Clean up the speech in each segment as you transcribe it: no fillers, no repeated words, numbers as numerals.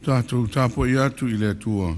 Tātou tāpo I atu I le atua.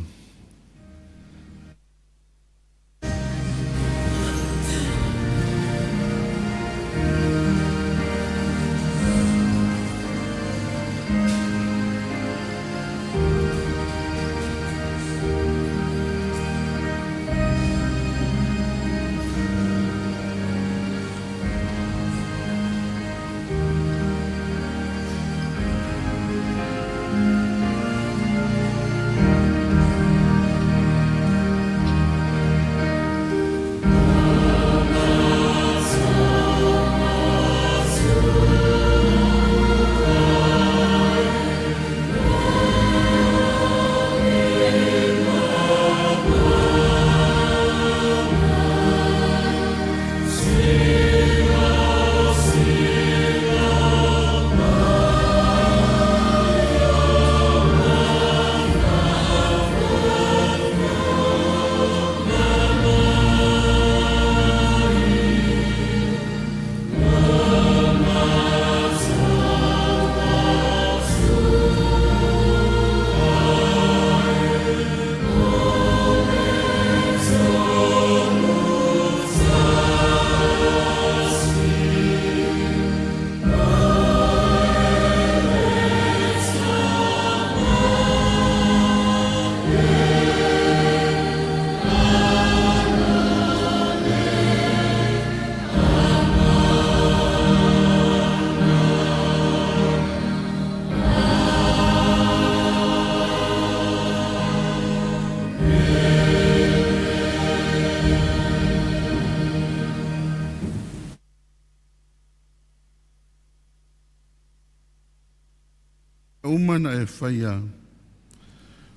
Umana e whaia,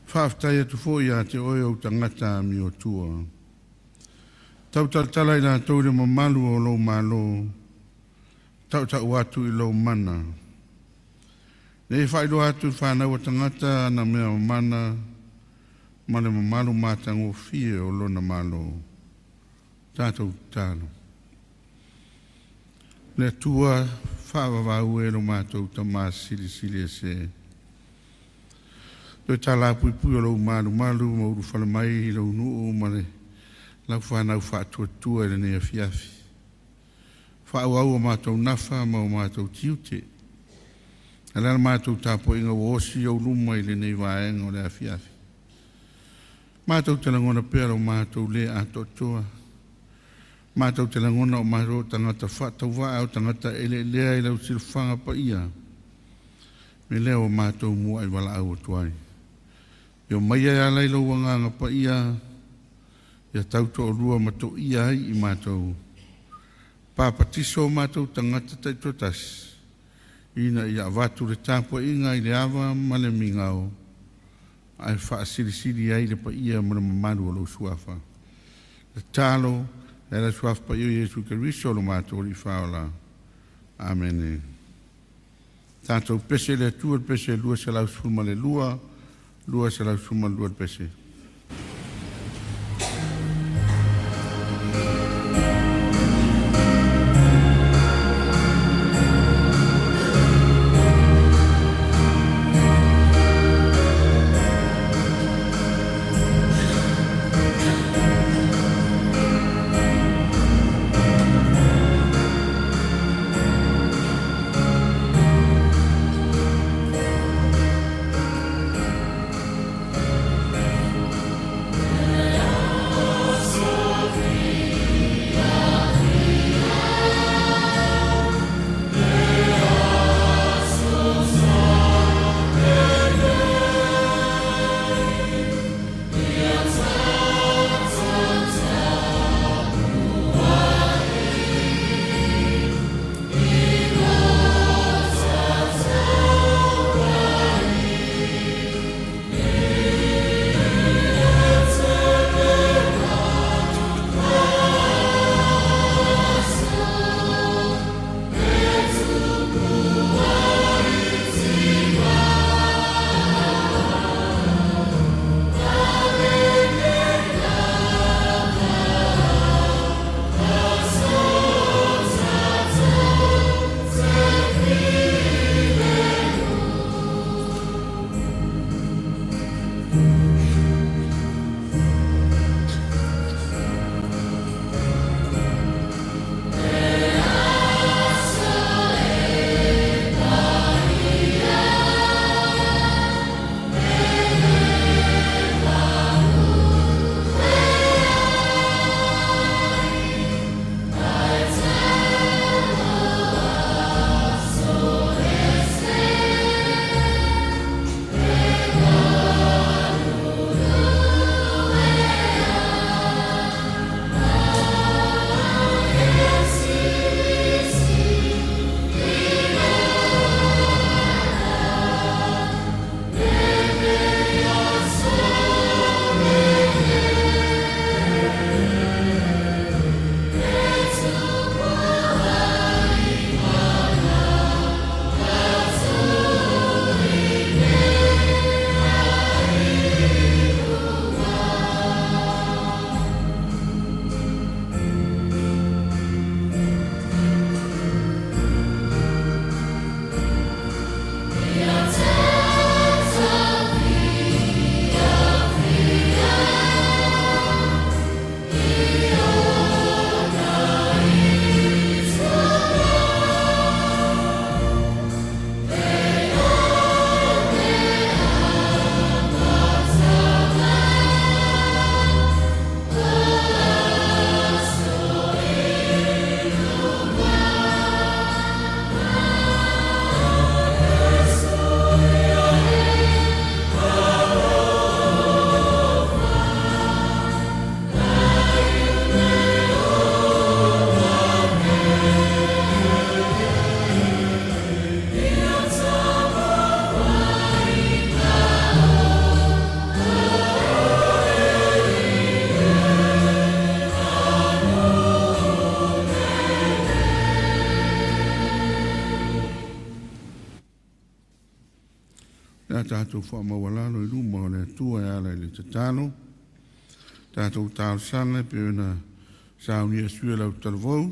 whaaftai atu fōia te oe o tangata mi o tua. Tau tala I nā taure mamalu o lo malo, tau tau atu I lo mana. Nei whairo atu whanau o tangata na mea mana, male mamalu mātango fie o lona malo. Tātou tāno. Le tua whaavavau e lo mātou tamā sili sili e se. Toi tala pui pui o lo malu mauru whala mai I lo nuu male. Lau whanau whaatua tua e ne a fiafi. Whaau au o mātou nafa ma o mātou tiute. Alana mātou tāpo inga o osi au luma I le nei waenga o le a fiafi. Mātou telangona pēra o mātou le a totoa. Mātou telangona o mātou tangata whatau waa o tangata ele lea I lau silwhanga pa ia. Me leo mātou mua I wala au o tuai. Yo mai ai alai lau wanganga pa ia. Ia tauto o rua matou ia ai I mātou. Pāpatiso mātou tangata taitotas. Ina ia watu le tāpua inga I le awa male mingao. Ai wha siri siri ai le pa ia mana mamaru o lo suafa. Le talo. Era suaf pa io Jesu Keriso lo mātou I whaola. Amen. Tātou pese le tua pese lua se lau suma le lua se lau suma lua pese. mātou whaamawalano I luma o le atua e ala I le tatalo. Tātou tāo sana pe ona saunia sua lau talavou.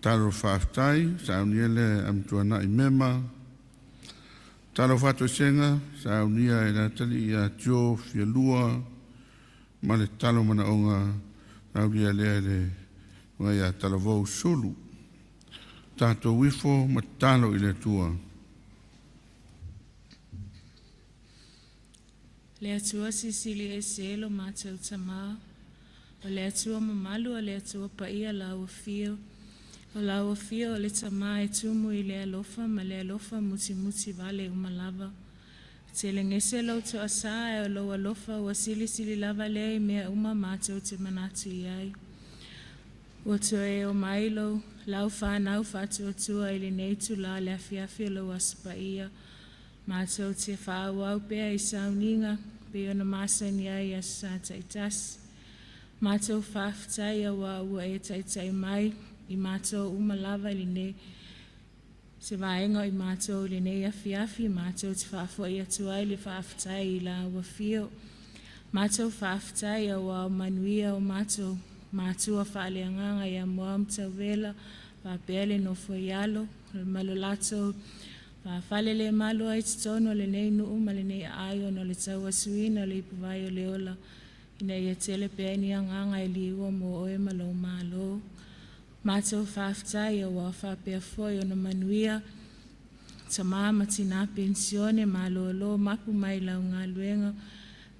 Talo whaaftai, saunia le amtuana I mema. Talo whato senga, saunia e la tali I a tio fia lua. Ma le talo mana onga saunia lea le ngai a talavou sulu. Tātou wifo ma talo I le atua. Le atua sisili e selo mātou tamā. O le atua mamalu o le atua paia lau fio. O lau fio o le tamā e tumu I le alofa ma le alofa muti muti vale umalava. Te le ngese lau to asa e o lau alofa o sili lava le I mea uma mātou te manatu iai. O to e o mailo lau whanau whatu atua I le neitu la le afiafi lau aspaia. Mātou te whaawau pēr I sauninga, pe ona māsani ai a sa taitasi. Mātou whaaftai a wā ua e taitai mai, I mātou umalawa I ne. Se vaenga I mātou I ne afiafi, mātou te whaafo I atua I le whaaftai I la ua fio. Mātou whaaftai a wā o manuia o mātou, mātua whaaleanganga I a moam tauwela, whapele no foialo, malolato, Whaalele malo ai titono le nei nuu ma le nei aio no le taua suina le ipuvai o le ola. Ina ia tele peani anganga I liua mo oe malo malo. Mātou whaaftai o wā whapea foi o na manuia. Tamā matina pensione malo lo mapu mai lau ngā luenga.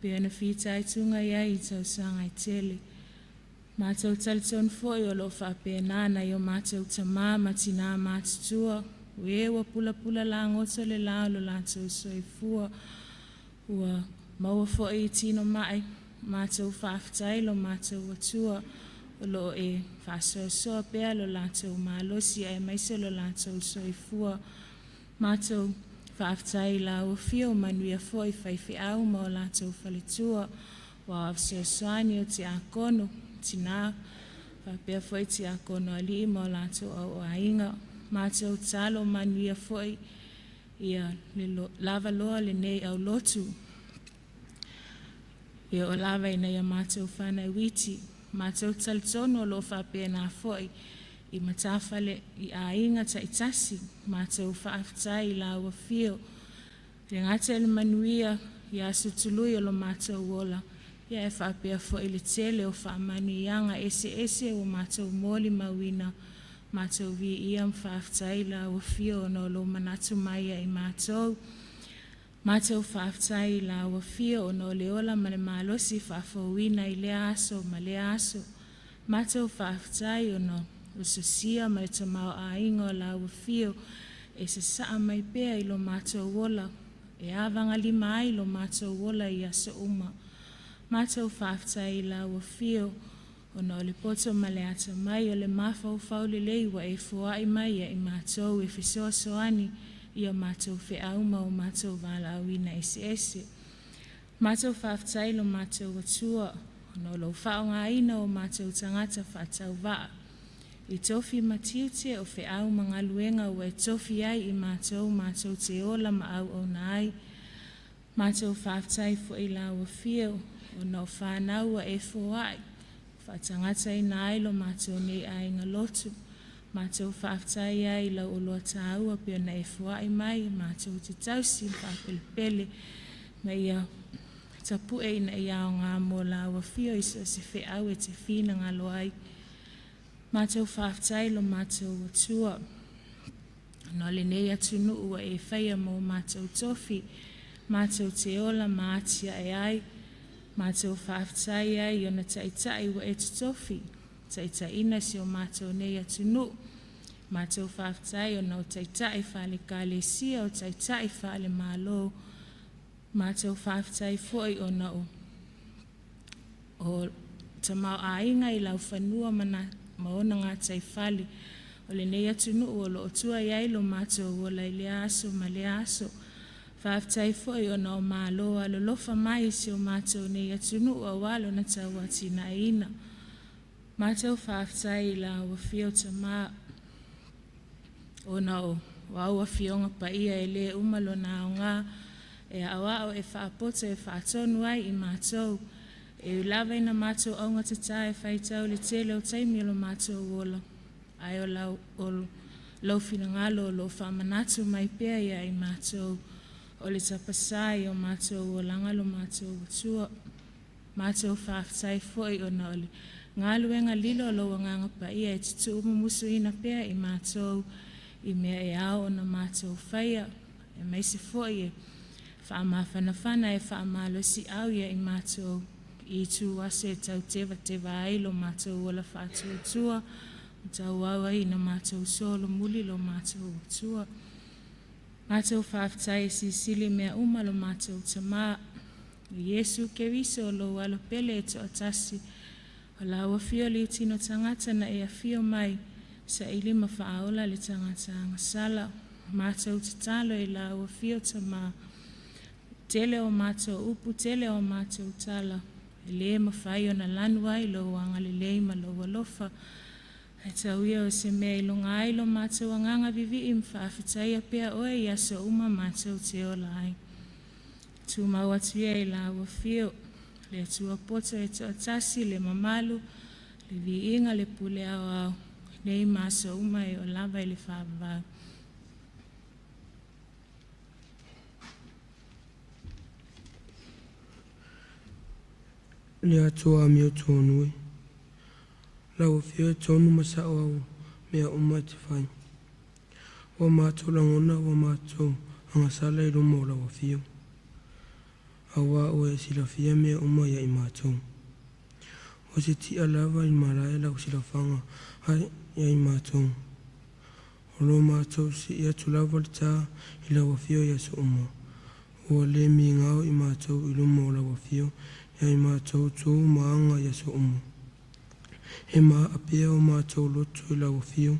Pe ana whitai tunga ia I tau sanga I tele. Mātou taliton foi o lo whapea nana I o mātou tamā matina mātutua. Wewa pula pula la ngota le la lo la tau soifua. Ua maua fo I tino mai. Mātou whaaftai lo mātou watua. O lo e whaasoasoa pēr lo la tau mālosi e maise lo la tau soifua. Mātou whaaftai la o fio manuia fo I whaifi au ma o la tau whalitua. Wa avsoasoani o te akono. Tina. Whapea fo I te akono ali ma o la tau au ainga. Mātou talo manuia foi ia lava loa le nei au lotu. Ia o lava I nei a mātou whana witi. Mātou talitono lo whapea nā foi I matawhale I a inga ta itasi. Mātou whaaftai la ua fio. Le ngate le manuia ia sutului o lo mātou wola. Ia e whapea foi le tele o whaamanuianga ese o mātou moli mawina. Mātou vi ia mwhaaftai la ua fio no lo manatu mai I mātou. Mātou whaaftai la ua fio no le ola ma le malosi whaafauina I le aso ma le aso. Mātou whaaftai no usosia ma le tamau a ingo la ua fio e se saa mai pēr I lo mātou wola. E awanga lima ai lo mātou wola I aso uma. Mātou whaaftai la ua fio o no le poto ma le ata mai o le mawhau le leiwa e fua I mai I mātou e whisoa soani I o mātou whiauma o mātou wala awina ese. Mātou whaaftai lo mātou watua o no lo whaonga ina o mātou tangata whaatau waa. I tofi matiute o whiauma ngā luenga o e tofi ai I mātou te ola ma au o nai. Mātou whaaftai fo I la ua fio o no whanau e fua ai. Whaatangata I nai lo mātou nei ai ngā lotu. Mātou whaaftai ai lau o loa tāua pia na e fua I mai. Mātou te tausi whaapelepele. Ma ia tapu e ina ia o ngā mō la ua fio iso se whi au e te whina ngā loai. Mātou whaaftai lo mātou watua. No le nei atunu ua e whaia mō mātou tofi. Mātou te ola mātia e ai. Mātou whaaftai ai o na taitai wa e tutofi. Taitai ina si o mātou nei atunu. Mātou whaaftai o na o taitai whaale kāle sia o taitai whaale mālo. Mātou whaaftai foi o na o tamau a inga I lau whanua maona ngā tai whale. O le nei atunu o lo o tua iai lo mātou o lai le aso ma le aso. Whaaftai foi o na o mālo a lo lofa mai si o mātou nei atunu o walo na taua tina ina. Mātou whaaftai la ua fio tamā o na o waua fionga pa ia e le umalo na o ngā e awa o e whaapoto e whaatonu ai I mātou. E lava ina mātou aunga te tae whaitau le tele o taimi lo mātou wola. Ai o lau fina ngalo o lo whaamanatu mai pia ia I mātou. O le tapasai o mātou o langalo mātou tua. Mātou whaaftai foi o na ole. Ngalo e ngalilo lo wanganga pa ia e titu umusu ina pia I mātou. I mea e ao o na mātou whaia. E meise foi e whaamawhanawhana e whaamalosi au ia I mātou. I tu wase tau tewa ai lo mātou wala whaatua tua. Tau awa I na mātou solo muli lo mātou tua. Mātou whaaftai e sisili mea uma lo mātou tamaa. Yesu ke wiso lo walo pele e to atasi. O la ua fio li utino tangata na e a fio mai. Sa ili ma whaaola le tangata angasala. Mātou te talo e la ua fio tamaa. Tele o mātou upu, tele o mātou tala. E le ma whai o na lanuai lo wangale leima lo walofa. E tau ia o se mea ilunga ai lo mātou anganga vivi I mwhaafitaia pia oe I aso uma mātou te ola ai. Tu mau atu ia I la ua fio. Le atua poto e to atasi le mamalu. Le vi inga le pule au au. Nei maso uma e o lava I le whaabavau. Le atua mi o tōnui. Lau fio tonu masa au mea uma te whai. Wa mātou langona wa mātou angasala I rumo lau fio. Awa o e sila fia mea uma ia I mātou. O se ti alava I marae lau sila whanga hai ia I mātou. O lo mātou si ia tulava le tā I lau fio ia so uma. O le mi ngau I mātou I rumo lau fio ia I mātou tō maanga ia so uma. He mā apea o mātou loto I lau fio.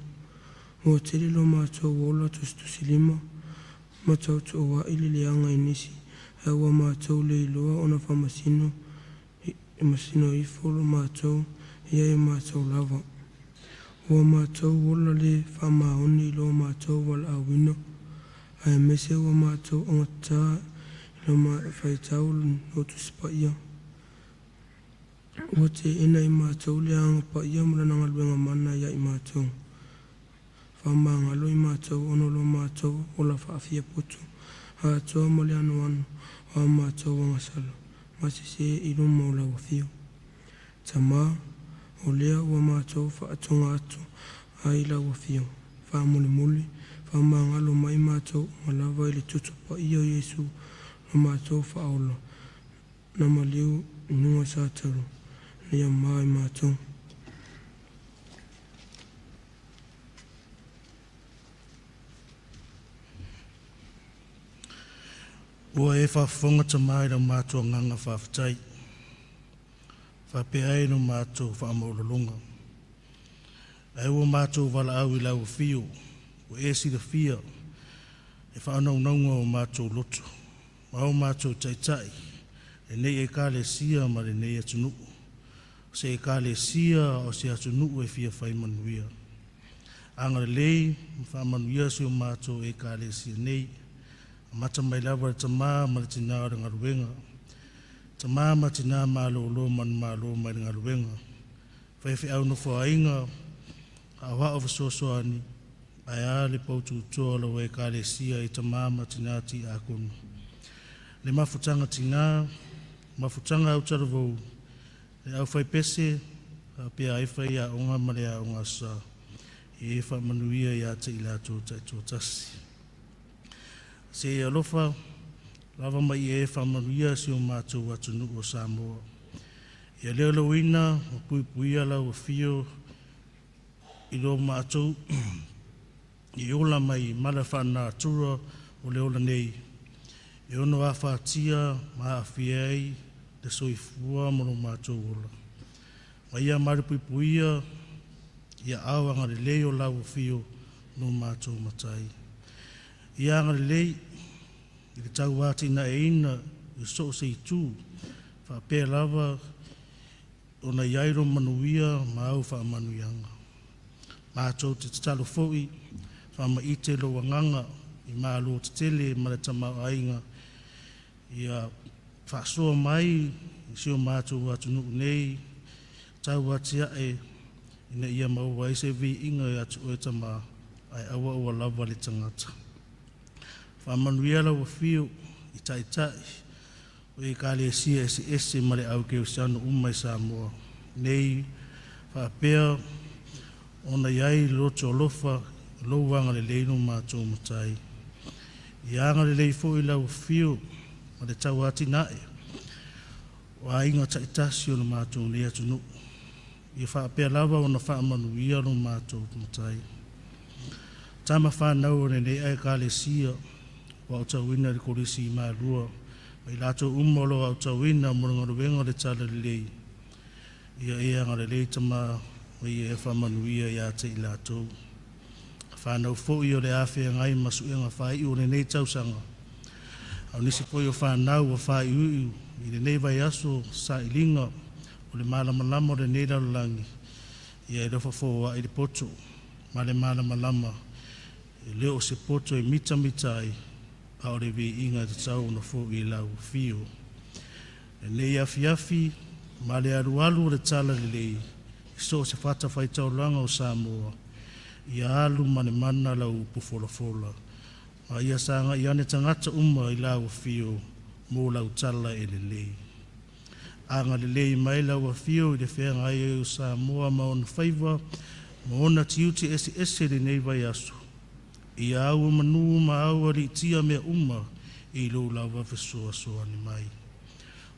O tele lo mātou wola tusi lima. Mātou tō wa ili leanga I nisi. E ua mātou le iloa o na whamasino. I masino I folo mātou. Ia I mātou lava. Ua mātou wola le whamaoni ilo mātou wala awino. Ai mese ua mātou ongatā ilo whaitau no tusipa ia. Ua te ina I mātou le anga pa ia mula nangaluenga mana ia I mātou. Whamangalo I mātou ono lo mātou ola whaafia putu. A toa mole anu anu o mātou wangasalo. Masise I rumo lau fio. Tamā o lea ua mātou whaatonga atu a I lau fio. Whamule muli, whamangalo mai mātou malava I le tutupa ia Yesu no mātou whaola. Nama liu nunga sātaru. Nia mai mātou. Ua e whaafonga tamai na mātua nganga whaafitai. Whapea no mātua whaamaulolonga. E ua mātua wala au I lau fio. Ua e si da fia. E whaanaunga o mātua loto. Mau mātua taitai. E nei e kāle sia ma le nei atunu. Se e kāle sia o se atunu e fia whaimanuia. Anga lei, whaamanuia si o mātua e kāle sia nei. Mata mai lava tamā ma tina o ngaruenga. Tamā ma tina malo lo man malo mai ngaruenga. Whaiwhi au no whainga a wa o sosoani. Ai ale pautu toa lo e kale sia I tamā ma tina ti akunu. Le mafutanga tina, mafutanga au taravou. Le au whai pese, pia ai whai a onga mare a onga sa. E wha manuia ia te ilato taito tasi. Se alofa, lava mai e whamanuia si o mātou atunu o Samoa. Ia leo lawina, o pui ala o fio, I lo mātou, I ola mai mala whana atura o leola nei. I ono a whātia, maa a whiei, te soifua mono mātou ola. Mai ia maripuipuia, ia awanga le leo lau o fio no mātou matai. Ia anga lei, I te tau wāti na e ina, I so se I tū, whapea lava, o na iairo manuia, ma au wha manuianga. Mātou te talo fōi, wha ma I te lo wanganga, I mālo te tele, ma le tamau ainga, Ia whaasoa mai, si o mātou atu nuu nei, tau atia ina ia maua se vi inga e atu o tama ai awa ua lava le tangata. Whamanuia la wafio i tai tai, o i ka le sia ese male au ke usiano umai Samoa. Nei, whaapea, ona iai loto lofa, louanga le leino mātou matai. Ianga le leifo i la wafio, ma le tau ati nae, wa inga taitasi o na mātou le atu nuu. Ia whaapea lava o na whaamanuia no mātou matai. Tama whanau o nei ai ka le sia, wa o tauina le korisi i mārua, mai lato umolo au tauina mo ngaro wenga le tala le lei. Ia ea ngare lei tama mai e whamanuia ia te i lato. Whanau fo i o le awhia ngai masu e ngā whai o nei tausanga. Au nisi poi o whanau o whai ui i le nei vai aso sa i linga o le malamalama o le nei lalangi. Ia e rofa fo i le poto, ma le malamalama e leo se poto e mita ai a o le vi inga te tau na fo i lau fio. E nei afi ma le alu le tala le lei, so se fata fai tau langa o Samoa, ia alu mane mana lau pufolafola. Ma ia sanga i ane tangata uma i lau fio, mo lau tala e le lei. Anga le lei mai lau fio i le whenga i o Samoa ma ona whaiva, ma ona tiuti ese le nei vai aso. Ia au manu ma au ari tia mea uma i lo lau wawesua soa ni mai.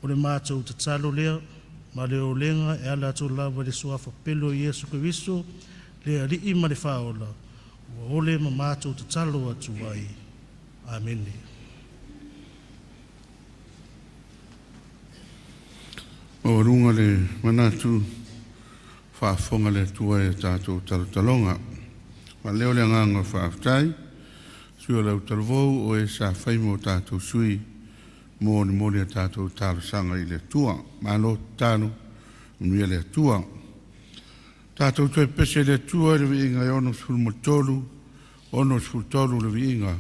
O le mātou te talo lea, ma le o lenga e ala to lava le soa whapelo i Yesu Kristo, le ali i ma le whaola, ua ole ma mātou te talo atu ai. Amen. O runga le manatu whaafonga le tua e tātou talotalonga. Ma leo le nganga whaaftai, sua lau talvou o e sa whaimo tātou sui, mo ni mori a tātou tālasanga i le tua, ma lo tānu, unuia le tua. Tātou toi pese le tua le vi inga e ono sulmotolu, ono sultolu le vi inga.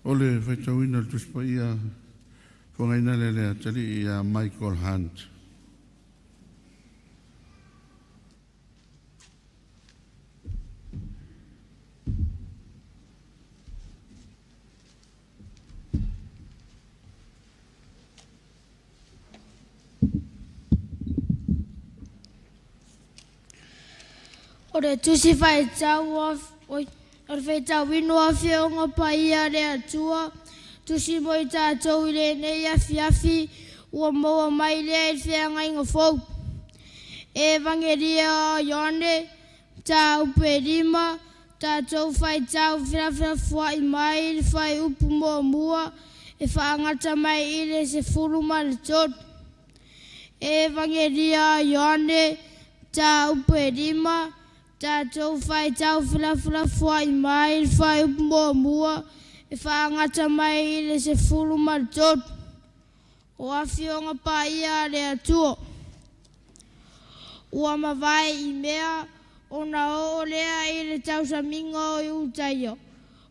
Ole whaitauina tuspa ia whangaina lelea tali ia Michael Hunt. Ore tusi whai tau ore whai tau wino a whionga pai a rea tua. Tusi moi tātou i le nei a fiafi ua maua mai lea i whianga inga fau. E vangeria Ione, tā upe rima, tātou whai tau whirawhira fua i mai, whai upu mua mua, e whaangata mai i le se furuma le tot. E vangeria Ione, tā upe rima, tātou whai tau whirawhira fua i mai, whai upu mua mua, e whaangata mai i le se furuma le tot. O a whionga pa ia le atua. Ua mawai i mea, o na o lea i le tausaminga o i utaia.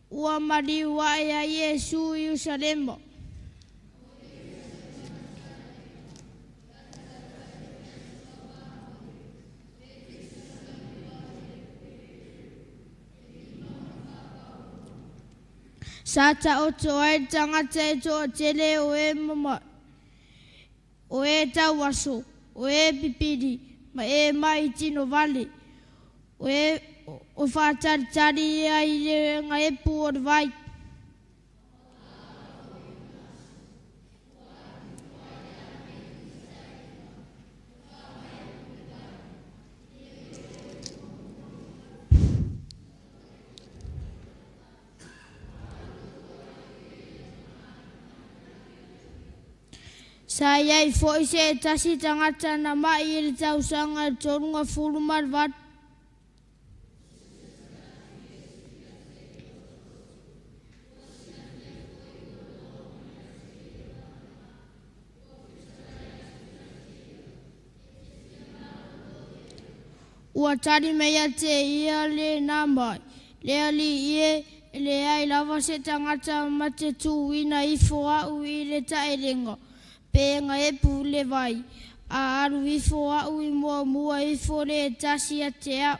Ua mariua e a Iesu i Usalema. Sata o toa e tangata e toa tele o e mama. O e tau aso, o e pipiri, ma e mai tino vale. O e o whātari a i le ngā epu o le vai. Sa iai fo i se tasi tangata na mai i le tausanga e torunga furuma le vat. Ua tari mea te ia le nā mai. Le ali ie le ai lava se tangata ma te tūwina i foa u i le taerenga. Pēnga e pu le vai, a aru i foa u i mua mua i fo le tasi a te a.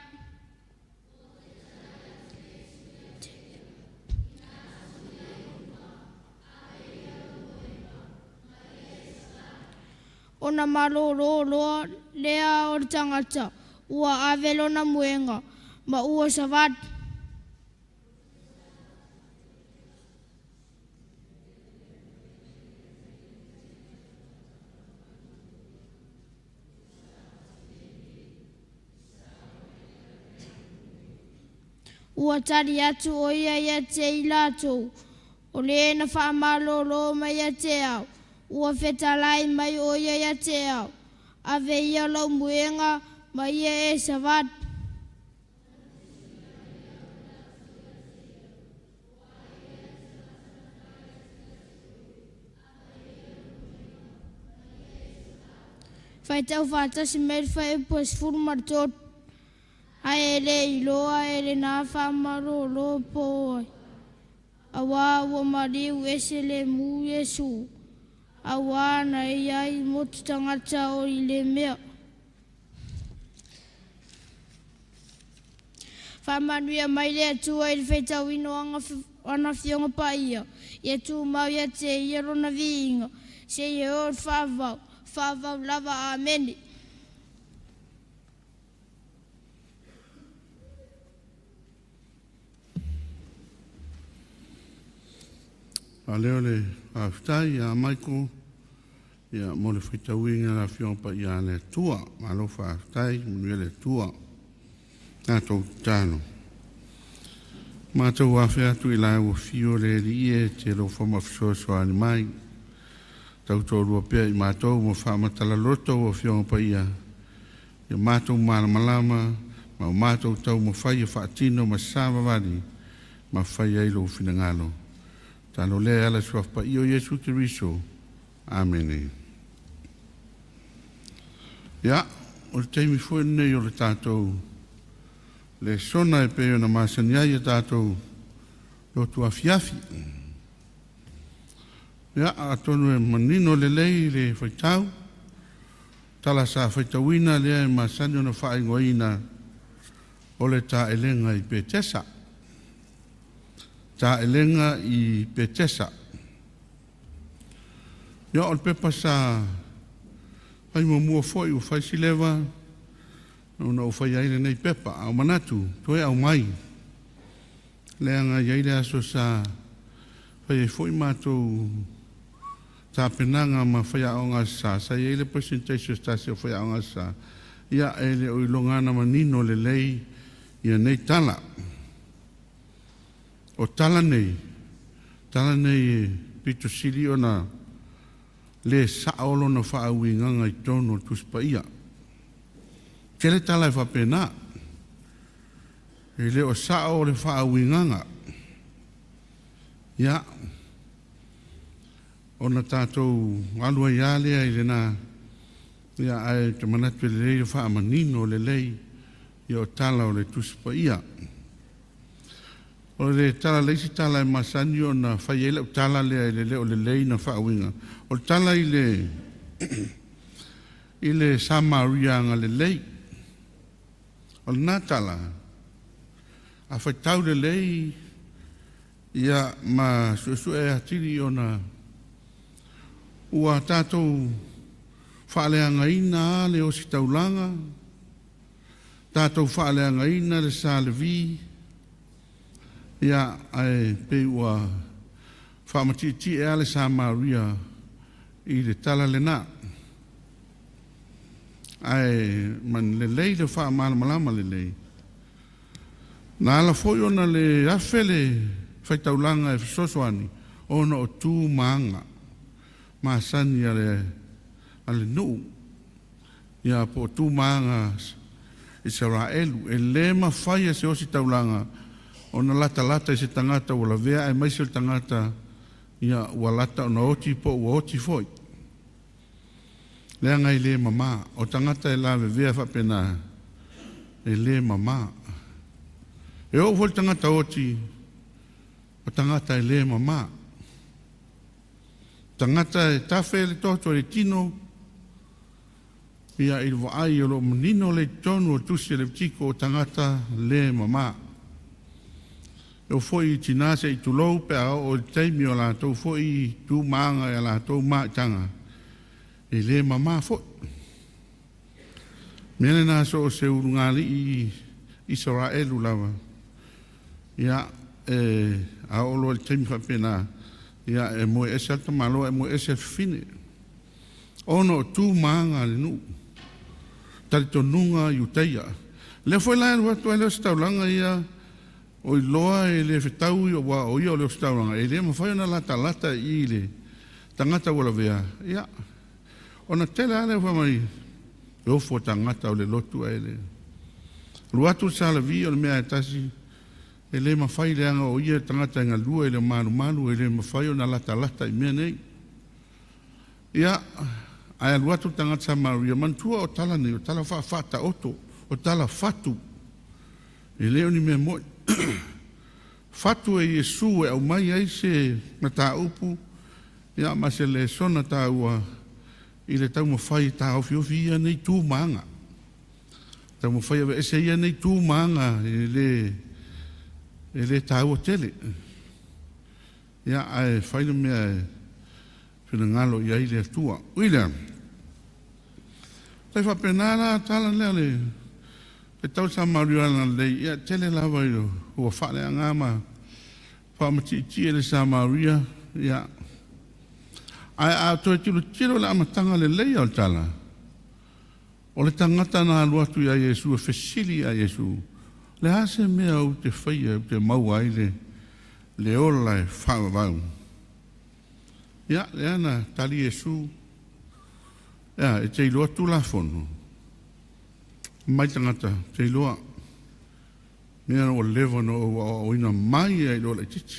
O na malo loa lea o tangata, ua avelo na muenga, ma ua savat. Ua tari atu o ia te i lātou, o le na whaamalolo mai a te au, ua whetalai mai o ia te au, ave ia lau muenga mai ia e savat. Whai tau whātasi mai whai upo es furu martot. Ai ele i loa ele nā whamaro lo pōi. Awa ua mariu ese le mu Yesu. Awa na iai motu tangata o i le mea. Whamanuia mai le atua i le whaitau ino ana whionga pa ia. Ia tū mau ia te ia rona viinga. Se ia o whavau. Whavau lava ameni. A leo le whaftai a Michael, ia mo le whaitauinga la whiompa ia le tua, ma lo whaftai, munu le tua, nā tau tāno. Mā tau awhi atu i lai o whio le rie, te lo whamawhisoa ni mai, tau tō rua pia i mātou mo whamatala loto o whiompa ia, ia mātou malamalama, ma mātou tau mo whai a whaatino ma sāma wari, ma whai ailo whingalo. Tano le ala suafa i o Yesu Kiriso. Amen. Ia, o le teimi fwoi nei o le tātou. Le sona e peo na masania i a tātou lotu a fiafi. Ia atonu e manino lelei le whaitau. Tala sa whaitauina lea e masani ona whaingoina o le tā elenga i Petesa. Tā elenga i Petesa. Ia o le pepa sa whai mua foi u whai silewa ona o whai aile nei pepa au manatu, toe au mai. Leanga iaile aso sa whai e foi mātou tā penanga ma whai aonga sa, sa iaile presentation stasi o whai aonga sa. Ia ele o ilongana manino le lei ia nei tala. O tala nei e pito sili ona le saolo na whaawinganga i tono tuspa ia. Kele tala e whapena. E le o sao le whaawinganga. Ia. Ona tātou alua ialea i le nā. Ia ai te manatu le lei le whaamanino le lei. Ia o tala o le tuspa ia. O le tala leisi tala e masani o na whai ele o tala lea i le o le lei na whaawinga. O le tala i le Samaria nga le lei. O le nā tala. A whaitau le lei ia ma suesu e atiri o na ua tātou whaaleanga ina le o si taulanga. Tātou whaaleanga ina le sa le vi. Ia ai pe ua whamatiti e ale Samaria i le tala le nā. Ai man le lei le whaamalamalama le lei. Nā ala foi ona le afele whaitaulanga e whasosoani ona o tū maanga. Māsani ale nuu. Ia po tū maanga Israelu. E le mawhai se osi taulanga. Ona lata i se tangata wala vea e maise le tangata ia ua lata ona oti po ua oti foi. Lea ngai le mama. O tangata e lawe vea whapena e le mama. E o fol tangata oti o tangata e le mama. Tangata e tafe le toto le tino ia il vaai o lo manino le tonu o tusi le tiko o tangata le mama. O foi tinase i tulou pe o teimi o la tau foi tu maanga e la tau maatanga. E le mama foi. Mene na so o se urungali i Israelu lava. Ia a olo le teimi whapena. Ia e moe ese alta malo e moe ese fine. Ono tu maanga le nu. Talitonunga iuteia. Le foi la watu ele staulanga ia o i loa e le whetau i o wa o ia o le stauranga. E le mawhai ona lata i le tangata wala vea. Ia. Ona tele ale whamai. E ofo tangata o le lotu a ele. Ruatu sala vi o le mea e tasi. E le mawhai le anga o ia tangata inga lua e le malu. E le mawhai ona lata i mea nei. Ia. Aia ruatu tangata Samaria. Mantua o tala nei. O tala whaata oto. O tala fatu. E leo ni mea moi. Fatu e Yesu e au mai ai se na tā upu ia ma se le sona tā ua i le tau mawhai tā ofi ia nei tū maanga. Tau mawhai awe ese ia nei tū maanga e le tā ua tele. Ia ai whaina mea e whina ngalo i ai le atua. Uila. Tai whapenara tala lea le e tau Samariana lei, ia tele lawa i ua whale a ngāma whamati le Samaria, ia. Ai a toi tiro le amatanga le lei al tala. O le tangata na aluatu i a Yesu, e fesili a Yesu. Le hase mea u te whaia, u te maua ai le ola e whaavau. Ia, le ana tali Yesu, ia, e te iloa tu la fono. Mai tangata, te iloa. Mea o lewa no o ina mai e iloa le titi.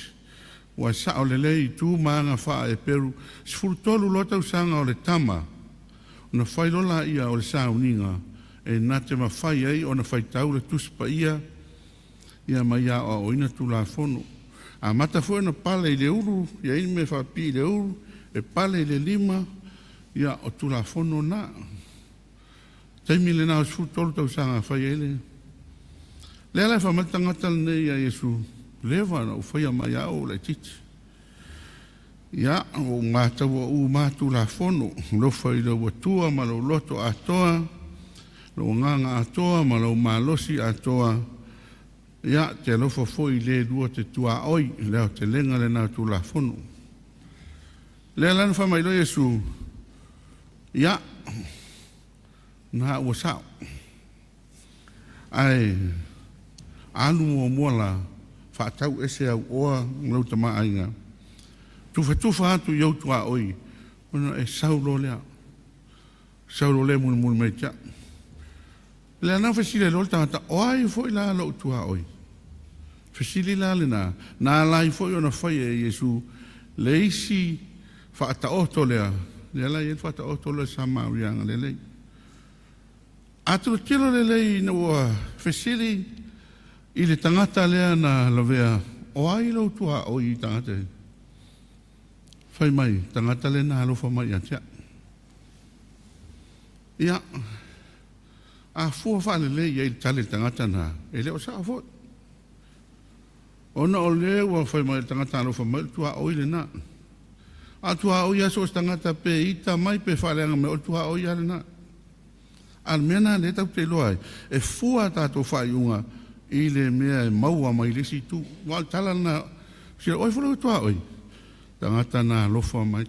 Wa sa o le lei tu maanga wha e peru. Sifuru tolu lota usanga o le tama. Ona whai lola ia o le sa uninga. E nā te mawhai ai o na whai tau le tuspa ia. Ia mai a o ina tu la fono. A mata fo na pala i le uru. Ia ini me whapi i le uru. e pale le lima ia o tulafono na taimi le na su tolu tau sanga fai ele le ala fa matangata nei ia Yesu leva na o fai mai au le titi ia o ngata o matu la fono lo fai lo tua ma lo loto atoa lo nganga atoa ma lo malosi atoa ia te lo foi le dua te tua oi le te lenga le na tu la fono le lan fa mai lo Yesu ia na o sa ai anu o mola fa tau ese au oa lo tama ainga tufa atu iau tua oi ona e saulo le mun me tia le ana fasile lo tata oi foi la lo tua oi fasile la le na lai foi ona fai e Yesu leisi fa ta oto le la ye fa ta oto le Samaria le atu tilo le no fasile ile tangata le na lovea oi lo tua oi tangata fai mai tangata le na alofa mai atia ia a fua fa le ia tale tangata na ele o sa fo ona o le wa fai mai tangata alofa mai tua oi le na a tua oi aso tangata pe ita mai pe fa le me o tua oi ale na al mena le tau te loai e fua tato fai unga ile mea maua mai le si tu wal tala na si oi fo tua oi tangata na lofa mai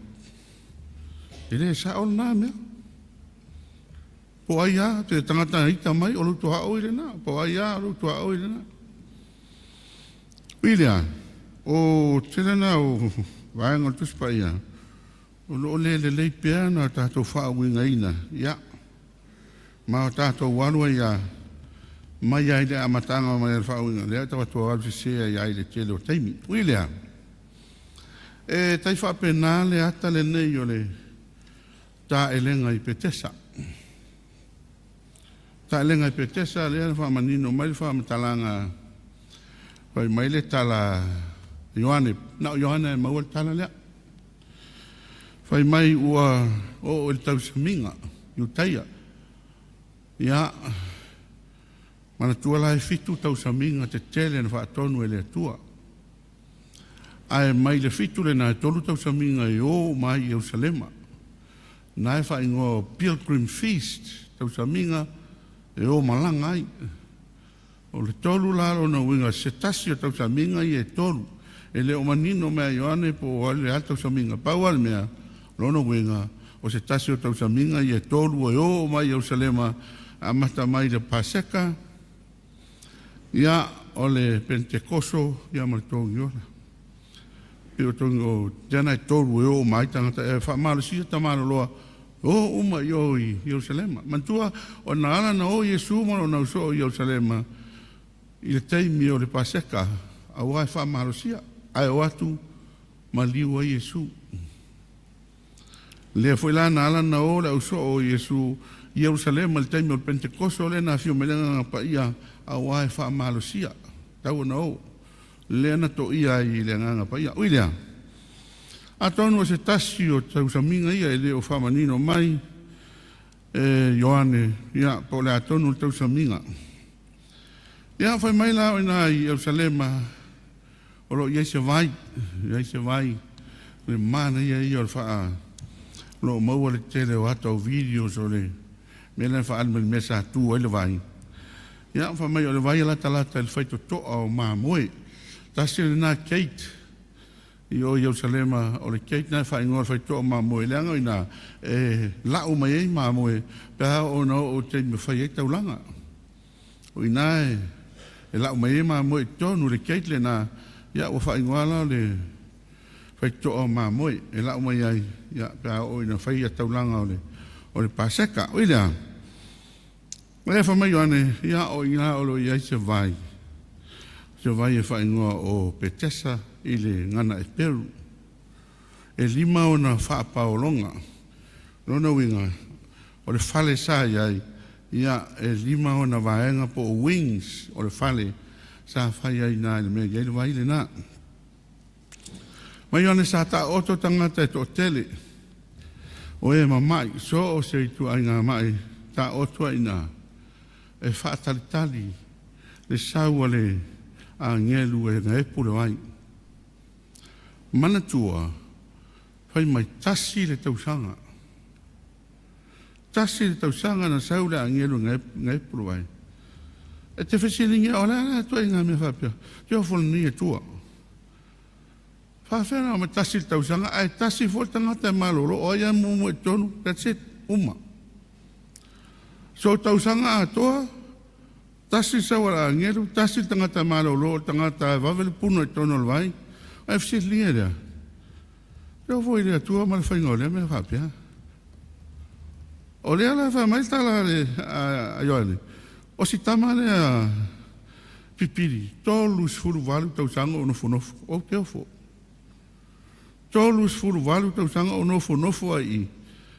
ele sa o na me po aia te tangata ita mai o luto hao ile na po aia o luto hao ile na William o tena na o vaenga tuspa ia o lo le pia na tato wha winga ina ia ma o tato wanua ia mai ai le amatanga mai al wha winga lea tawa tua alfi sea ia ile tele o taimi William e tai fa penale ata le nei o le ta elenga I petesa ta elenga I petesa le fa manino mai fa matalanga pai mai le tala Ioane na Ioane mau tala le fai mai ua o el tau saminga Utaia ia mana tua lai fitu tau saminga te tele na fa tonu ele tua ai mai le fitu le na tolu tau saminga o mai Jerusalema na e fa ingo pilgrim feast tau saminga o malanga ai o le tolu lalo na winga setasi o tau saminga I e tolu ele o manino mea Ioane po ale tau saminga paual mea lono winga o setasi o tau saminga I e tolu o mai Jerusalema amata mai le paseka ia o le pentekoso ia martongi ora o tongo jana tolu o mai tangata e fa malo si tamalo loa o uma yo I Jerusalema mantua o na ala na o Yesu mo na so Jerusalema I le taimi o le paseka a wa fa malo si ai o atu maliu o Yesu le foi la na ala na o la so o Yesu Jerusalema le taimi o pentekoso le na fio melenga pa ia a wa fa malo si tau na o le na to ia I le nganga pa ia William atonu se tasio tau saminga ia ele o famanino mai Ioane ia po le atonu tau saminga ia fai mai la ina I Jerusalema o lo ia se vai le mana ia o fa lo mau le tele o ato videos o le mele fa alme mesa tu ele vai ia fai mai o le vai la talata el faito to o ma moe tasi na Kate I o Jerusalema o le Kate na fa ingor fa to ma moe langa ina la o mai ma moe pa o no o te me fa yeta ulanga o ina la o mai ma moe to no le Kate le na ya o fa ingwala le fa to ma moe la o mai ya pa o ina fa yeta ulanga o le paseka o ina le fa mai ane ya o ina o lo ya se vai se vai e fa ingoa o petesa I le ngana e peru e lima o na wha paolonga lona winga o le fale sa iai ia e lima o na vaenga po o wings o le fale sa whai ai na le mea iai le vai le na Mai ona sa ta oto tangata to tele. O e mamai, so o se tu ai ngā mai, ta oto ina, e whaatalitali, le saua le a ngelu e ngā epule ai. Mana tua, whai mai tasi le tausanga. Tasi le tausanga na saule a ngelu ngā epule ai. E te whesilingi o la tua i ngā mea whapia, te o wholani e tua. Whawhena o me tasi le tausanga, ai tasi fo tangata e malolo, o ia mumu e tonu, that's it, uma. So tausanga a toa, tasi sawara a ngelu, tasi tangata e malolo, tangata e wawele puno e tonu alwai, ai whesilingi rea. Te o fo i rea tua, ma le whainga o lea me whapia. O lea la whamai tala a ioane. O si tama lea pipiri, tolu sfuru walu tausanga o nofu, o te ofo. Tolu sfuru walu tausanga o nofu ai.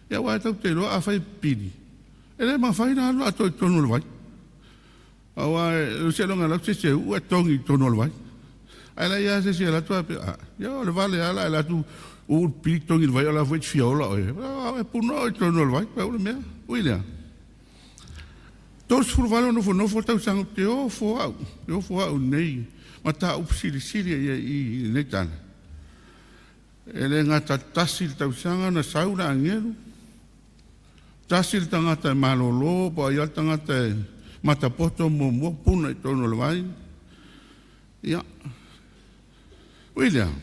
Ia wai tau te roa a whai piri. E le ma whai na alo a toi tonu alwai. A wai, se longa lau se ua tongi tonu alwai. Ai la ia se la tua pe, ia o le vale ala, la tu u piri tongi alwai, o la wait fiola oe. A puno o tonu alwai, pa ule mea, uilea. Tos furvalo no fo tau sang te o fo au nei ma ta upsili i nei tana. Ele ngata tasil tau sanga na saura angelu. Tasil tangata malolo po ia tangata mata poto mo puna i tono lewai. Ia. William.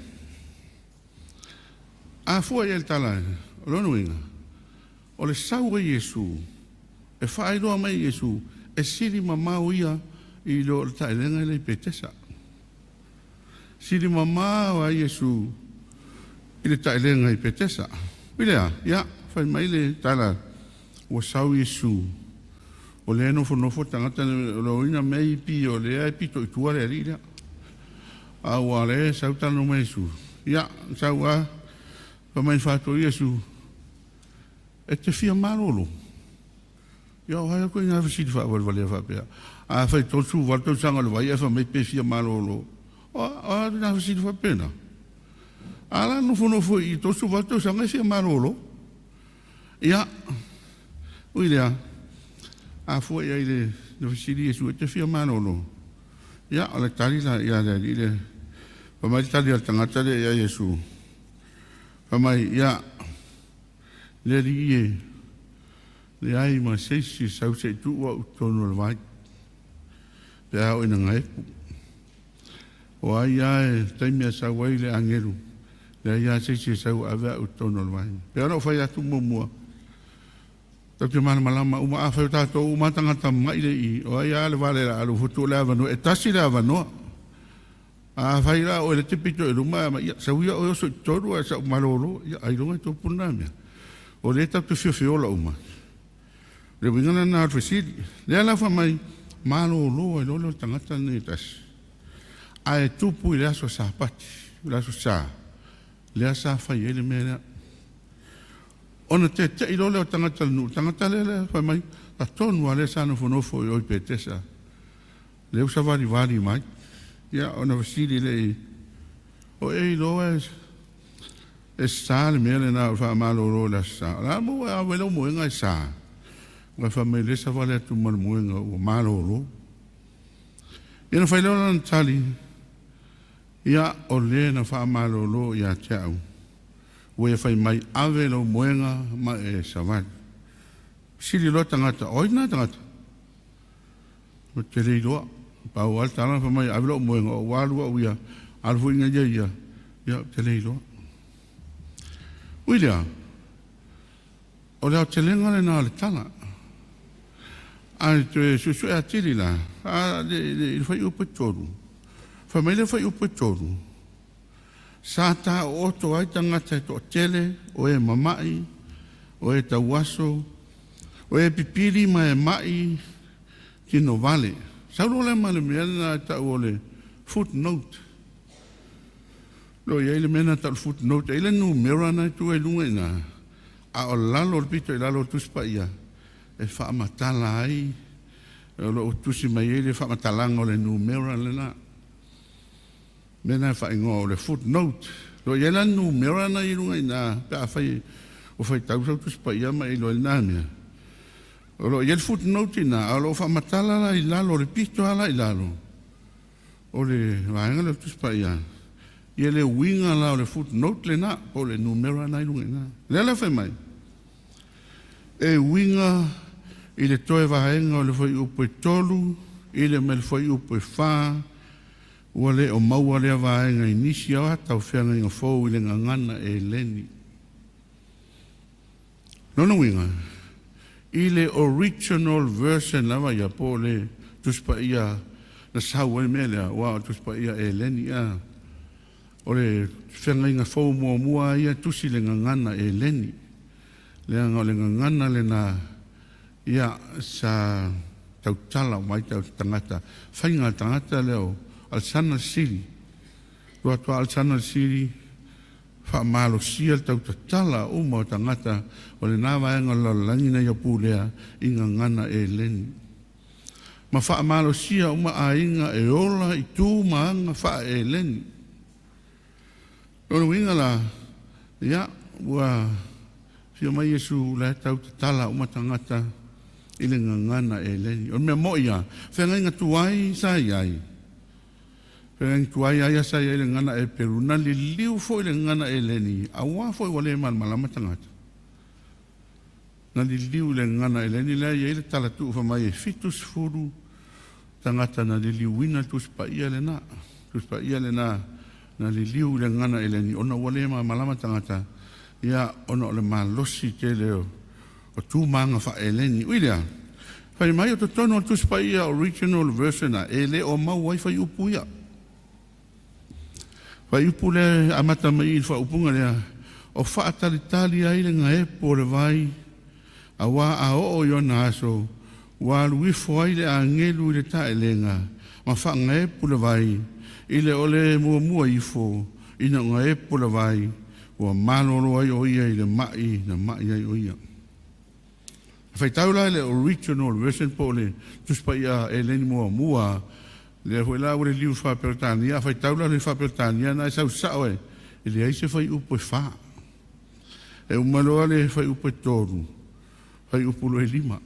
A fo ia tala lono inga. O le saura Yesu. E whaeroa mai Yesu, e siri mamau ia i lo taelenga le petesa. Siri mamau a Yesu i le taelenga i petesa. Wilea, ia, whai mai le tala o sau Yesu. O le nofo tangata lo ina mei pi o le ai pito i tuare arira. A ua le sau tano mai Yesu. Ia, sau a, wha mai whato Yesu, e te fia marolo. Ia hai ko ina fisi fa vale fa pe. A fa to su va to sanga le vai fa me pe fia malolo. O na fisi fa pena. Ala no fo i to su va to sanga fia malolo. Ia. Uilea. A fo ia ile no fisi di su te fia malolo. Ia ala tali la ia le ile. Pa mai tali al tangata le ia Yesu. Pa mai ia le rie. Le ai ma seisi sau se tu wa utono le vai. Pe au ina ngai. O ai ai taimia sa wai le angeru. Le ai ai seisi sau ave utono le vai. Pe ana fai atu mua. Tau te mana malama uma a fai tato uma tangata mai le i. O ai ai le vale la alu futu le avano. E tasi le avano. A fai la o le tipito e luma. Sau ia o yoso toru a sa umalolo. Ai longa i topu namia. O le tau te fio la uma. Le wingana na arfesiri. Le ala fa mai malo lo e lolo tangata ni tas. A e tupu i le aso sa pati. Le aso sa. Le asa fai ele mea. Ona te i lolo tangata nu. Tangata le fa mai. Ta tonu a le sa no fonofo i oi petesa. Le usa vari mai. Ia ona vasiri le. O e lo e sa le mea le na fa malo lo la sa. La mo a velo mo inga sa. Wa famele sa vale tu malmuenga o malolo. Ia na whaileo na tali. Ia o le na wha malolo ia te au. Ue whai mai ave lo muenga ma e sa vale. Siri lo tangata, oina tangata. O te rei loa. Pau al tala wha mai ave lo muenga o walua uia. Alfu inga ia. Ia te rei loa. Uilea. O leo te lenga le na le tala. Ai te susu e atiri la. Le fai upe toru. Fa mai le fai upe toru. Sa ta o to ai tangata e to tele, o e mamai, o e tawaso, o e pipiri ma e mai ki no vale. Sa uro le male mea na ta o le footnote. Lo ia le mena ta footnote. Ile numero na tu e lunga ina. A o lalo pito e lalo tuspa ia. E wha matala ai. E lo tusi mai e le wha matalanga o le numero le na. Mena wha ingo o le footnote. Lo yela numero na irunga ina pe afai o fai tau sau tu spaia ma ilo ina mea. O lo yel footnote ina alo fa matala la ilalo repito ala ilalo. O le vaenga le tu spaia. Yele winga la o le footnote le na o le numero na irunga ina. Le la fai mai. E winga i le toe vaenga o le fai upo e tolu, i le me le fai upo e wha, ua le o maua lea vaenga i nisi au tau whianga inga fōu i le ngangana e leni. Nono winga, i le original version lava ia po le tuspa ia na sau e melea, wa tuspa ia e leni a, o le whianga inga fōu mua ia tusi le ngangana e leni. Le ngangana le na ia sa tautala mai tau tangata. Whainga tangata leo alsana siri. Tua tua alsana siri wha malo sia tau tatala uma o tangata o le nawa enga lalangina ia pūlea inga ngana e leni. Ma wha malo sia uma a inga e ola i tū maanga wha e leni. Rono inga la ia ua fio mai Yesu le tau tatala uma tangata i le ngangana e leni. O mea mo ia, whenga inga tuai sa iai. Whenga inga tuai aia sa iai le ngana e peru. Na li liu fo i le ngana e leni. A wā fo i wale malama tangata. Na li liu le ngana e leni lea iai le tala tu ufa mai e fitus furu tangata na li liu wina tuspa ia le na. Tuspa ia le na. Na li liu le ngana e leni. Ona wale malama tangata. Ia ona le malosi te leo. O tū maanga wha e leni. Uirea, whai mai o to tono o tuspa ia original version a e le o mau wai whai upu ia. Whai upu le amata mai i wha upunga lea o wha atalitali ai le nga e po le vai a wā a o iona aso wā luifo ai le a ngelu i le tae lenga ma wha nga e po le vai i le ole mua ifo ina nga e po le vai ua malolo ai o ia i le mai na mai ai o ia. Fai taula le original version po le tuspa ia e leni mua le hoi la ure liu wha pertania fai taula le wha pertania na sau sao e le aise fai upo e wha e umaloa le fai upo e toru fai upo lo e lima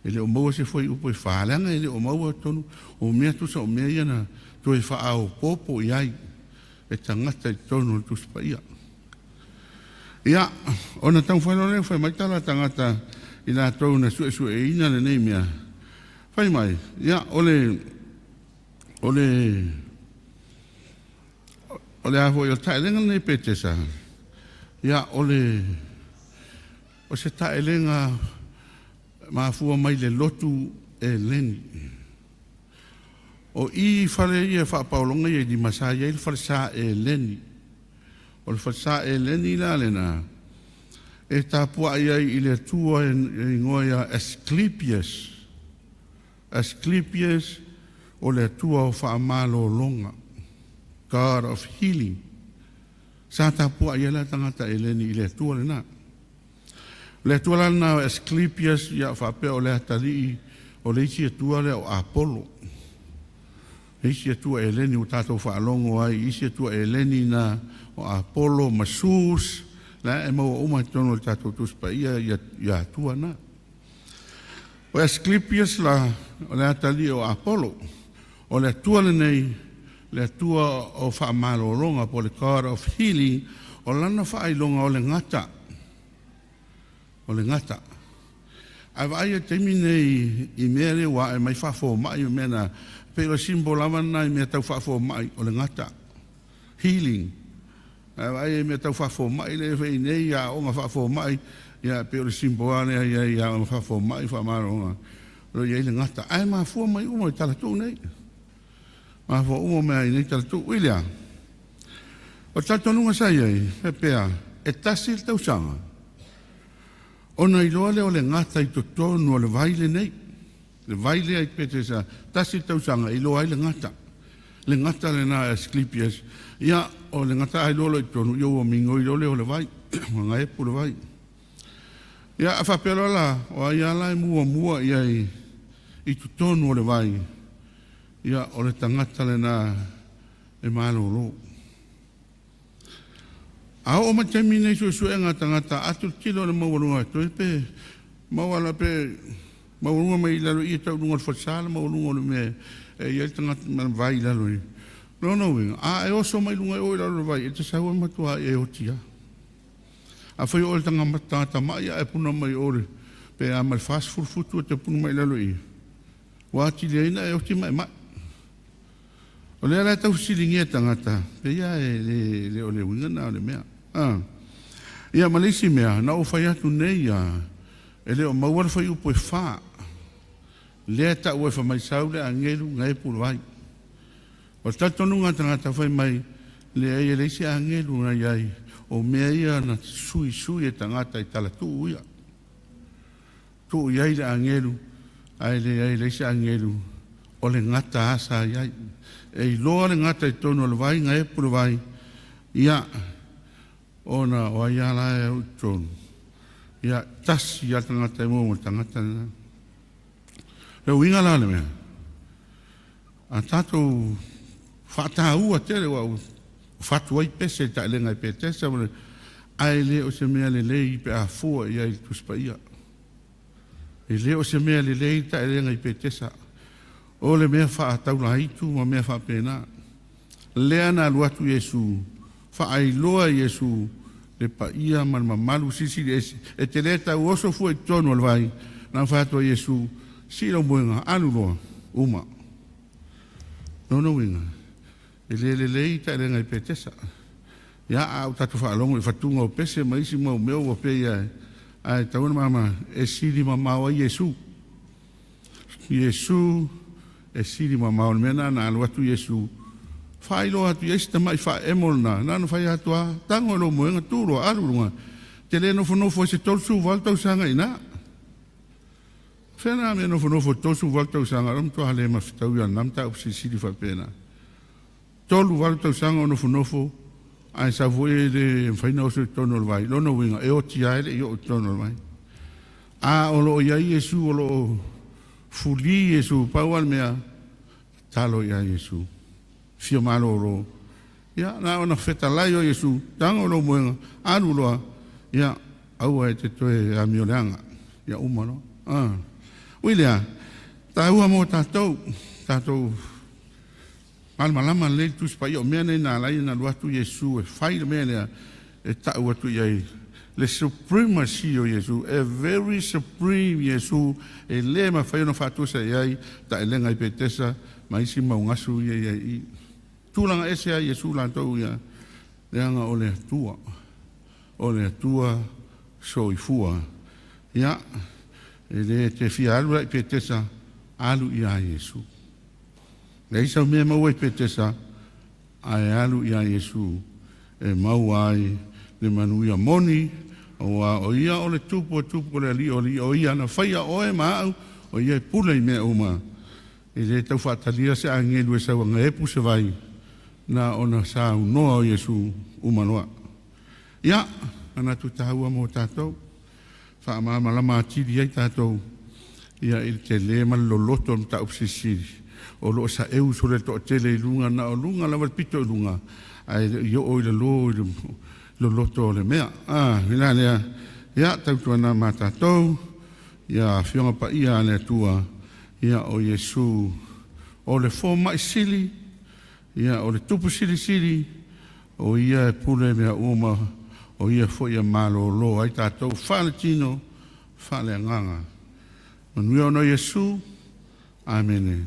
e le o maua se fai upo e wha langa e le o maua tonu o mea tusa o mea iana to e wha au popo iai e tangata e tonu le tuspa ia. Ia, ona tau whanore, whai mai tala tangata i la tau na sue e ina le nei mea. Whai mai, ia, ole aho i o taelenga nei petesa. Ia, o se taelenga maafua mai le lotu e leni. O i whale ia whapaolonga i di masaya i whale sa e leni. O le whasa e leni la lena, e tāpua iai i le tua e ngoia Asclepius o le tua o whaamalo longa, God of Healing. Sa tāpua iai la tangata e leni i le tua lena. Le tua lana Asclepius ia whapea o le atali o le isi e tua le o Apollo. Isi e tua e leni o tātou whaalongo ai, isi e tua e leni na o Apollo Masus, la e mau uma tono le tātou tuspa ia tua na. O Asclepius la o le atali o Apollo, o le tua le nei, le tua o whaamalo longa po le God of Healing, o lana whaailonga o le ngata. O le ngata. Ai vai e temi nei i mere wa e mai whafo mai o mena, pero simbolava na i mea tau whafo mai o le ngata. Healing. Ai e mea tau whafo mai le whai nei ia o ngā whafo mai, ia pero simbolane ia o ngā whafo mai whamaronga. Ro ia i le ngata. Ai maa fua mai umo i talatu nei. Maa fua umo mea i nei talatu. Uilia. O tatonunga sai ei, e pea, e tasi il tausanga. Ona i loa le o le ngata i totonu o le vaile nei. Le vaile ai pete sa tasi tausanga i loa ai le ngata. Le ngata le na Asclepius. Ia o le ngata ai lolo i tonu i o mingo i lole o le vai. Nga epu le vai. Ia a whapelo la o ai ala i mua ia i totonu o le vai. Ia o le tangata le na e malo lo. A o matami nei su e ngata atu kilo le maurunga to pe mawala pe maurunga mai lalo I tau lunga forsala maurunga le me e ia tangata man vai lalo I no winga a e oso mai lunga o lalo vai e te saua matua e otia a foi o tanga matata mai e puna mai ore pe a mal fast food futu te puna mai lalo I wati le ina e oti mai o le ala tau silingia tangata pe ia e le o le winga na o le mea ia malisi mea na o fai atu nei e le o mauara fai upo e wha lea ta ue wha mai saule a ngelu ngai pulu ai o tatonunga tangata fai mai le e leisi a ngelu na iai o mea ia na sui e tangata I tala tuu ia tuu iai le a ngelu ai le leisi a ngelu o le ngata asa iai e loa le ngata I tono le vai ngai pulu vai ia ona o ia la e utonu ia tasi ia tangata mo tangata na le winga la le mea a tatou whataua tere wa whatu ai pese ta lenga I petesa ai le o se mea le lei pe a fua ia I tuspa ia e le o se mea le lei ta lenga I petesa o le mea whaatau la hitu ma mea whapena lea na luatu Yesu whaailoa Yesu le pa ia man mamalu sisi e te leta uoso fu e tono al vai na whaatua Yesu siro moenga anu loa uma no winga e le lei ta lenga I petesa ia au tatu whaalongo I whatunga o pese maisi mau meo o pe ia ai tauna mama e siri mamawa Yesu e siri mamawa mena na aluatu Yesu whailo atu Yesu tamai wha emolna nanu whai atua tango lo moenga tūro arurunga te le nofo se tolsu valtau sanga ina whena me nofo tolsu valtau sanga ram toa le mawhitau ia namta upsi siri whapena tolu valtau sanga nofo ai sa voe le whaina osu tono vai lono winga e o tiaele I o tono vai a olo o iai Yesu olo fuli Yesu paual mea talo ia Yesu fio malo ro ia na ona feta lai o Yesu tango lo moenga anu loa ia au ai te toe a mioleanga ia umano William ta ua mo tatou malama le tus pa io mea na lai na luatu Yesu e fai le mea e ta ua tu iai le supremacy o Yesu e very supreme Yesu e le ma fai no fatu sa iai ta elenga I petesa ma isi maungasu iai tulanga ese a Yesu la tau ia leanga o le tua so I fua ia e le te fia alu I petesa alu ia Yesu le isa mea mau I petesa ai alu ia Yesu e mau ai le manuia moni o ia o le tupu le li o ia na whaia oe maau o ia pula I mea uma e le tau whaatalia se angelu e sawa ngaepu se vai na ona sa noa o Yesu umanoa. Ia, ana tu tahua mo tātou, whaamama atiri ai tātou, ia il te le maloloto am ta upsisiri, o lo sa eu sore to tele lunga na o lunga la pito lunga, ai yo o le loloto le mea. Ila lea, ia tautua na ma tātou, ia fionga pa ia le tua, ia o Yesu, o le fōma sili, ia o le tupu sili o ia e pule mea uma o ia fo ia malo lo ai tātou whale tino whale nganga manuia ono Yesu amene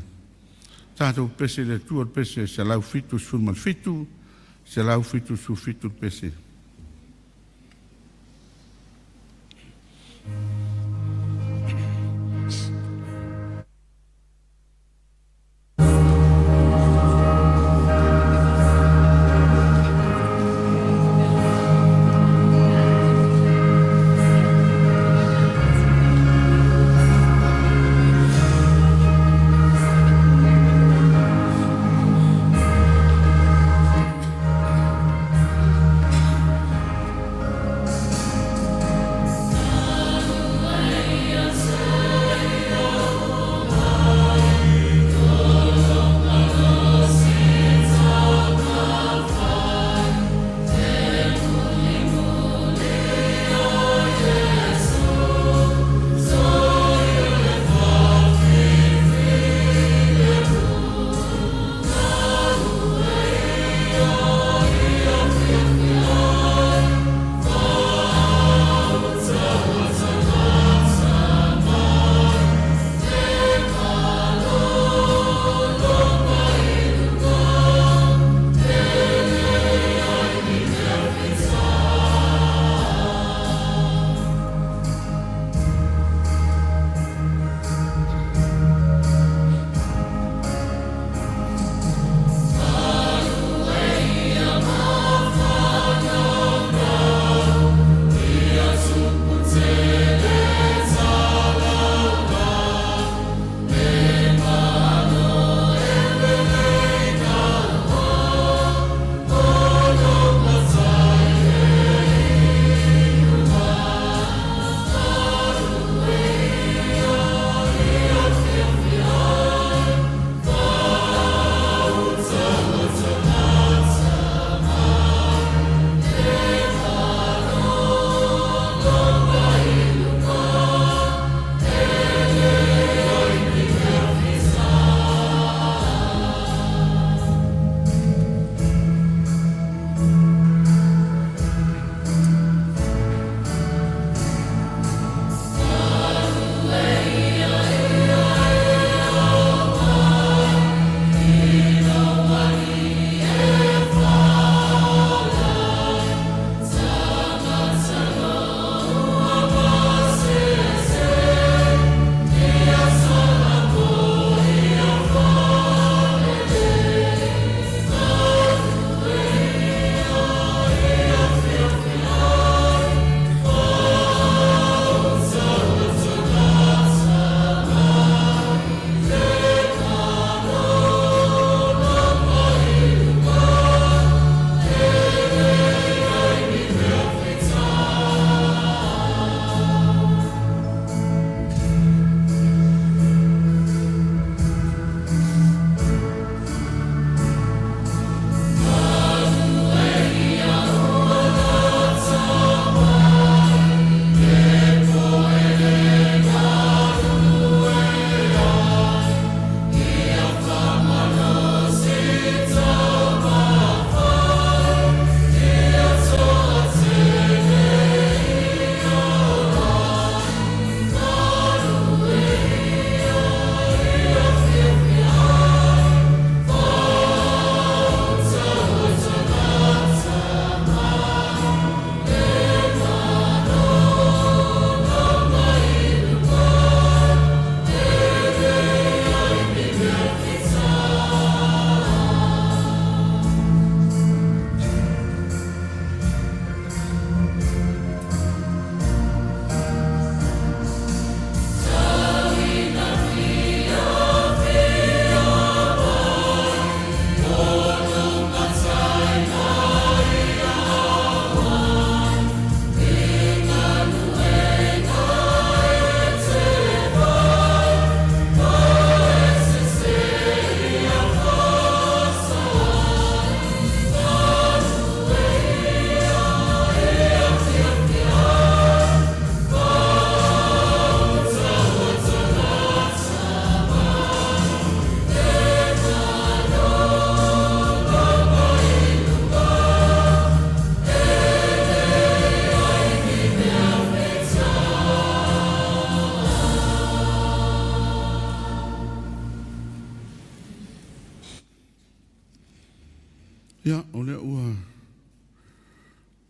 tātou pese le tua pese se lau fitu sulman fitu se lau fitu su fitu pese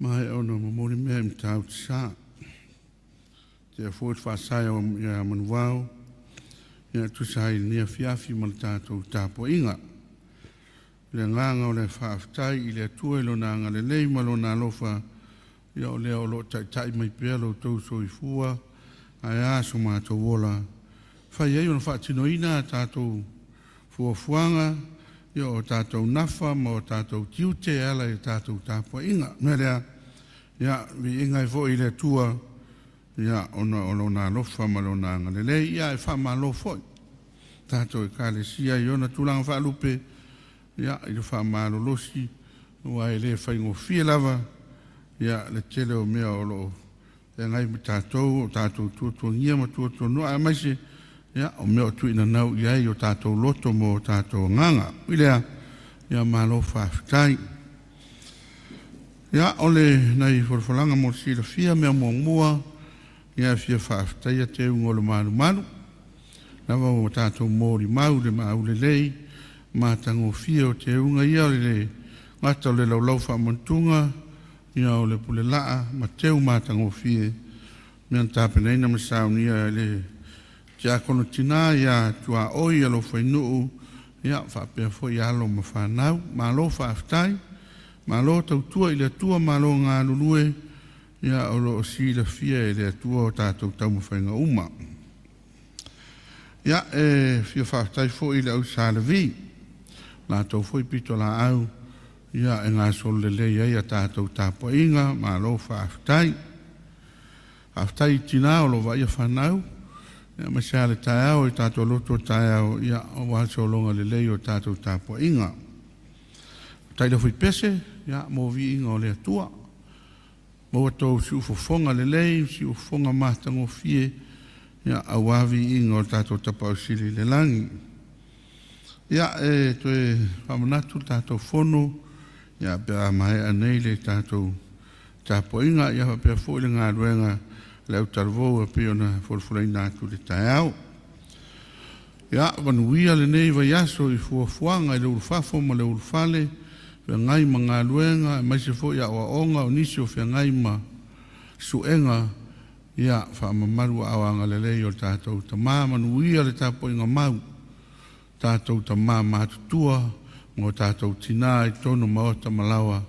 Mai ono mamuri mea mtau tsa. Te fuit whaasai o ia manuau. Ia tusai nia fiafi ma le tātou tāpo inga. Le nganga o le whaaftai i le atua ilo na anga le lei ma lo na lofa. Ia o lea o lo tai mai pēr lo tau so i fua. Ai aso mātou wola. Whai ei o na whaatino ina tātou fuafuanga. Ia o tātou nafa ma o tātou tiute ala i tātou tāpo inga. Mea lea, ia vi inga i fo i le atua. Ia ono na lofa ma lo na ngale le ia e fa ma lo foi tato e kale sia i ona tulanga fa lupe ia i fa ma lo losi wa ele fa ngo fie lava ia le tele o mea o lo e ngai mi tato tu ngia ma tu no a mai se ia o mea tu ina nau ia i o tato loto mo tato nganga ile ia ma lo fa tai ia ole nai forfolanga mo si le fia mea mo mua ia fia whaaftaia te ungolo manu. Nawa o tātou mōri mau le lei, mātango fia o te unga ia o le ngata o le laulau whaamantunga, ia o le pule laa, ma teu mātango fia. Mean tāpenaina ma saunia le tia kono tina, ia tua oi alo whainuu, ia whaapea fo i alo ma whanau, ma lo whaaftai, ma lo tautua i le tua ma lo ngā lulue, ia o lo si la fia e le atua o tātou tau mawhainga uma. Ia fia whaatai fo i le au sālevi. Nā tau fo i pito la au. Ia e ngā sol le lei ai a tātou tāpo inga, ma lo whaatai. Whaatai tina o lo vai a whanau. Ia ma sāle tai au i tātou loto tai au. Ia o wāso longa le lei o tātou tāpo inga. Tai la fui pese, ia mo vi inga o le atua. Mo tau si ufofonga le lei, si ufofonga matango fie, ia awavi ingo tātou tapau sili le langi. Ia toe whamanatu tātou fono, ia pia mai anei le tātou tāpo inga, ia pia fo le ngā ruenga le au tarvou a pia na forfulai nātu le tai au. Ia wanuia le nei vai aso i fuafuanga i le ulfafo ma le ulfale, Fia ngai ma ngā luenga, mai se fo ia oa onga o nisi o fia ngai ma suenga, ia wha mamaru awanga le lei o tātou ta mā, manu ia le tāpo inga mau, tātou ta mā mātutua, ngō tātou tina i tono maota malawa,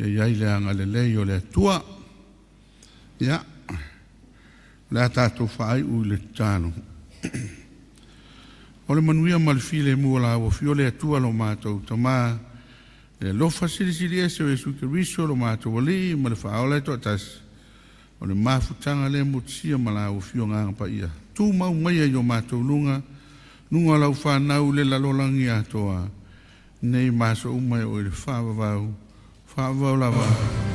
ia iai le anga le lei o le atua, ia, le tātou whaai ui le tāno. O le manuia malfile mua la o fio le atua lo mātou ta mā, e lofa siri ese o Jesu Kiriso lo mātou wali, ma le whaola e toa tasi. O le mafutanga le mutisia ma la o fio nganga pa ia. Tū mau mai ai o mātou lunga, nunga lau whanau le lalolangi atoa. Nei maso umai o le whaavavau lava.